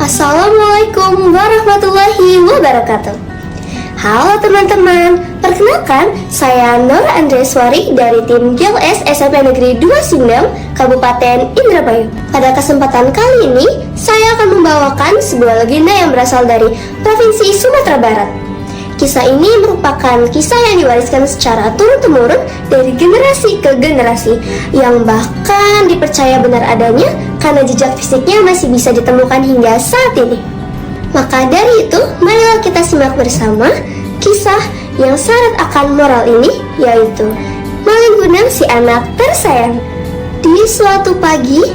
Assalamualaikum warahmatullahi wabarakatuh. Halo teman-teman, perkenalkan saya Nur Andreswari dari tim GLS SMP Negeri 2 Sindang, Kabupaten Indramayu. Pada kesempatan kali ini, saya akan membawakan sebuah legenda yang berasal dari Provinsi Sumatera Barat. Kisah ini merupakan kisah yang diwariskan secara turun-temurun dari generasi ke generasi, yang bahkan dipercaya benar adanya karena jejak fisiknya masih bisa ditemukan hingga saat ini. Maka dari itu, marilah kita simak bersama kisah yang syarat akan moral ini, yaitu Malin Kundang si anak tersayang. Di suatu pagi,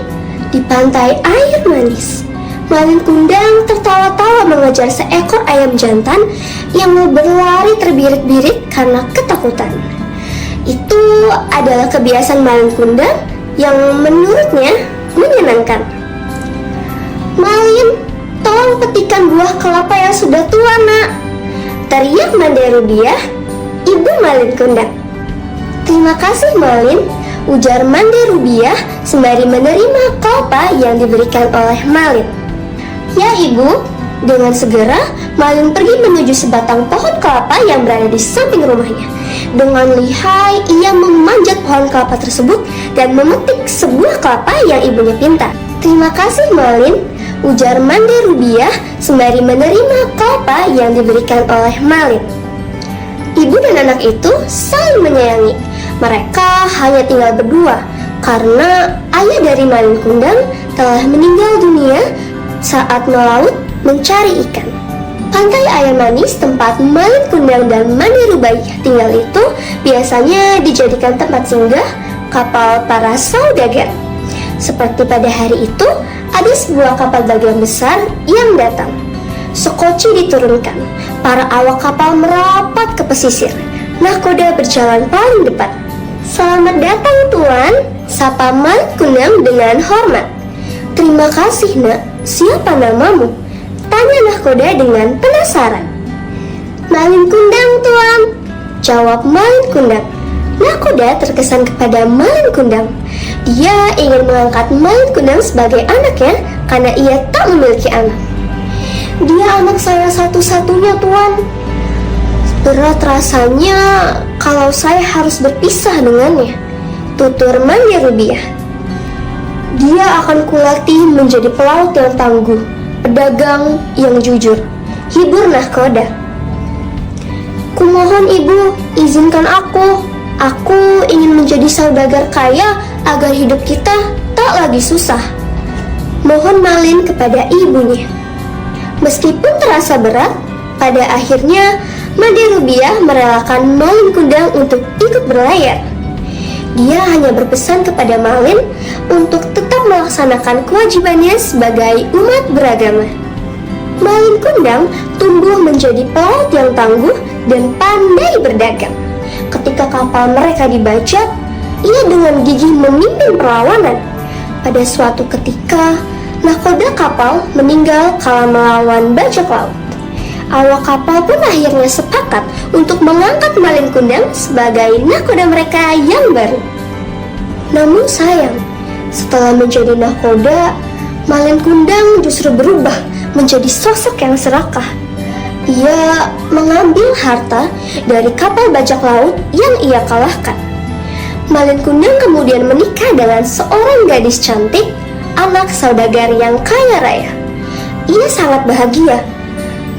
di pantai air manis, Malin Kundang tertawa-tawa mengejar seekor ayam jantan yang berlari terbirit-birit karena ketakutan. Itu adalah kebiasaan Malin Kundang yang menurutnya menyenangkan. "Malin, tolong petikan buah kelapa yang sudah tua, nak," teriak Mande Rubiah, ibu Malin Kundang. "Terima kasih, Malin," ujar Mande Rubiah sembari menerima kelapa yang diberikan oleh Malin. "Ya, ibu." Dengan segera, Malin pergi menuju sebatang pohon kelapa yang berada di samping rumahnya. Dengan lihai, ia memanjat pohon kelapa tersebut dan memetik sebuah kelapa yang ibunya pinta. "Terima kasih, Malin," ujar Mande Rubiah sembari menerima kelapa yang diberikan oleh Malin. Ibu dan anak itu saling menyayangi. Mereka hanya tinggal berdua karena ayah dari Malin Kundang telah meninggal dunia saat melaut mencari ikan. Pantai air manis tempat Malin Kundang dan Mande Rubiah tinggal itu biasanya dijadikan tempat singgah kapal para saudagar. Seperti pada hari itu, ada sebuah kapal dagang besar yang datang. Sekoci diturunkan, para awak kapal merapat ke pesisir. Nahkoda berjalan paling depan. "Selamat datang, Tuan," sapa Malin Kundang dengan hormat. "Terima kasih, nak. Siapa namamu?" tanya Nahkoda dengan penasaran. "Malin Kundang, Tuan," jawab Malin Kundang. Nahkoda terkesan kepada Malin Kundang. Dia ingin mengangkat Malin Kundang sebagai anaknya karena ia tak memiliki anak. "Dia anak saya satu-satunya, Tuan. Berat rasanya kalau saya harus berpisah dengannya," tutur Mande Rubiah. "Dia akan kulatih menjadi pelaut yang tangguh, pedagang yang jujur," hibur Nahkoda. "Kumohon ibu, izinkan aku. Aku ingin menjadi saudagar kaya agar hidup kita tak lagi susah," mohon Malin kepada ibunya. Meskipun terasa berat, pada akhirnya Mande Rubiah merelakan Malin Kundang untuk ikut berlayar. Dia hanya berpesan kepada Malin untuk tetap melaksanakan kewajibannya sebagai umat beragama. Malin Kundang tumbuh menjadi pelaut yang tangguh dan pandai berdagang. Ketika kapal mereka dibajak, ia dengan gigih memimpin perlawanan. Pada suatu ketika, nahkoda kapal meninggal kala melawan bajak laut. Awak kapal pun akhirnya sepakat untuk mengangkat Malin Kundang sebagai nahkoda mereka yang baru. Namun sayang, setelah menjadi nahkoda, Malin Kundang justru berubah menjadi sosok yang serakah. Ia mengambil harta dari kapal bajak laut yang ia kalahkan. Malin Kundang kemudian menikah dengan seorang gadis cantik, anak saudagar yang kaya raya. Ia sangat bahagia.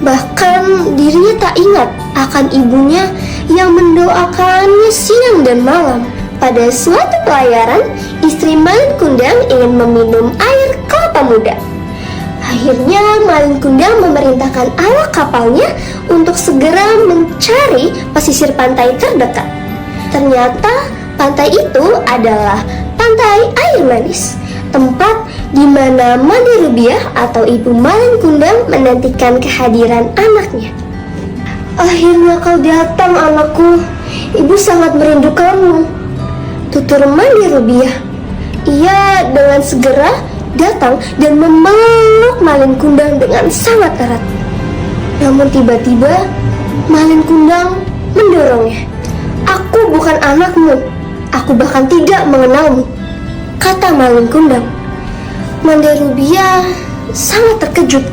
Bahkan dirinya tak ingat akan ibunya yang mendoakannya siang dan malam. Pada suatu pelayaran, istri Malin Kundang ingin meminum air kelapa muda. Akhirnya Malin Kundang memerintahkan awak kapalnya untuk segera mencari pesisir pantai terdekat. Ternyata pantai itu adalah pantai air manis, tempat di mana Mande Rubiah atau ibu Malin Kundang menantikan kehadiran anaknya. "Akhirnya kau datang, anakku. Ibu sangat merindukanmu," tutur Mande Rubiah. Ia dengan segera datang dan memeluk Malin Kundang dengan sangat erat. Namun tiba-tiba Malin Kundang mendorongnya. "Aku bukan anakmu. Aku bahkan tidak mengenalmu," kata Malin Kundang. Mande Rubiah sangat terkejut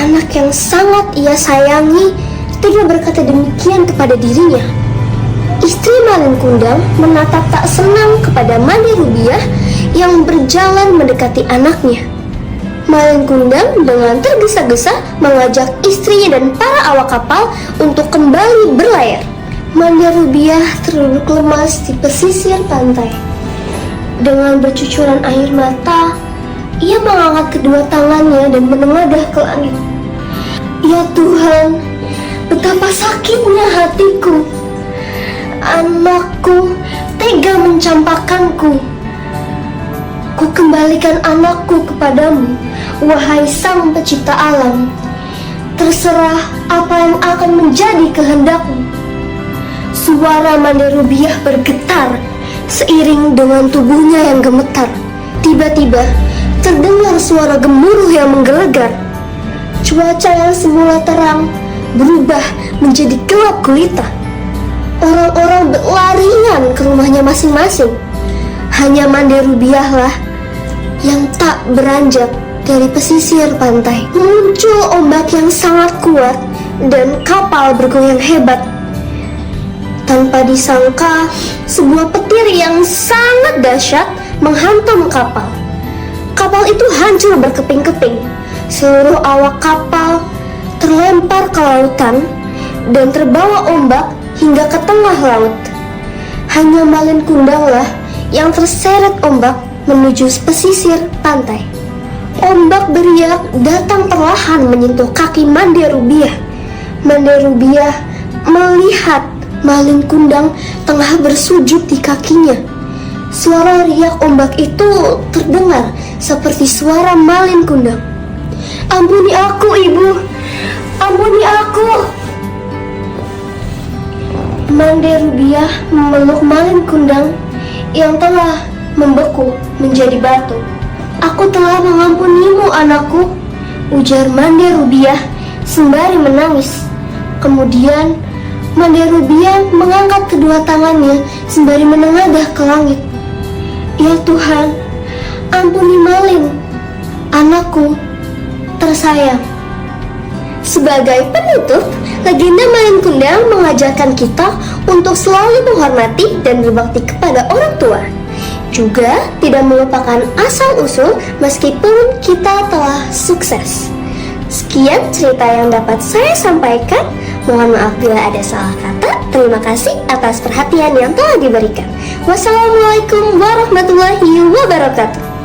anak yang sangat ia sayangi, tega berkata demikian kepada dirinya. Istri Malin Kundang menatap tak senang kepada Mande Rubiah yang berjalan mendekati anaknya. Malin Kundang dengan tergesa-gesa mengajak istrinya dan para awak kapal untuk kembali berlayar. Mande Rubiah terduduk lemas di pesisir pantai. Dengan bercucuran air mata, ia mengangkat kedua tangannya dan menengadah ke langit. Ya Tuhan, betapa sakitnya hatiku. Anakku tega mencampakkanku. Ku kembalikan anakku kepadamu, wahai Sang Pencipta alam. Terserah apa yang akan menjadi kehendakmu. Suara Mande Rubiah bergetar seiring dengan tubuhnya yang gemetar. Tiba-tiba terdengar suara gemuruh yang menggelegar. Cuaca yang semula terang berubah menjadi gelap gulita. Orang-orang berlarian ke rumahnya masing-masing. Hanya Mande Rubiahlah yang tak beranjak dari pesisir pantai. Muncul ombak yang sangat kuat dan kapal bergoyang hebat. Tanpa disangka, sebuah petir yang sangat dahsyat menghantam kapal. Kapal itu hancur berkeping-keping. Seluruh awak kapal terlempar ke lautan dan terbawa ombak hingga ke tengah laut. Hanya Malin Kundanglah yang terseret ombak menuju pesisir pantai. Ombak beriak datang perlahan menyentuh kaki Mande Rubiah. Mande Rubiah melihat Malin Kundang tengah bersujud di kakinya. Suara riak ombak itu terdengar seperti suara Malin Kundang. Ampuni aku, Ibu! Ampuni aku! Mande Rubiah memeluk Malin Kundang yang telah membeku menjadi batu. Aku telah mengampunimu, anakku, ujar Mande Rubiah sembari menangis. Kemudian Mande Rubiah mengangkat kedua tangannya sembari menengadah ke langit. Ya Tuhan, ampuni Malin, anakku tersayang. Sebagai penutup, legenda Malin Kundang mengajarkan kita untuk selalu menghormati dan berbakti kepada orang tua. Juga tidak melupakan asal-usul meskipun kita telah sukses. Sekian cerita yang dapat saya sampaikan. Mohon maaf bila ada salah kata. Terima kasih atas perhatian yang telah diberikan. Wassalamualaikum warahmatullahi wabarakatuh.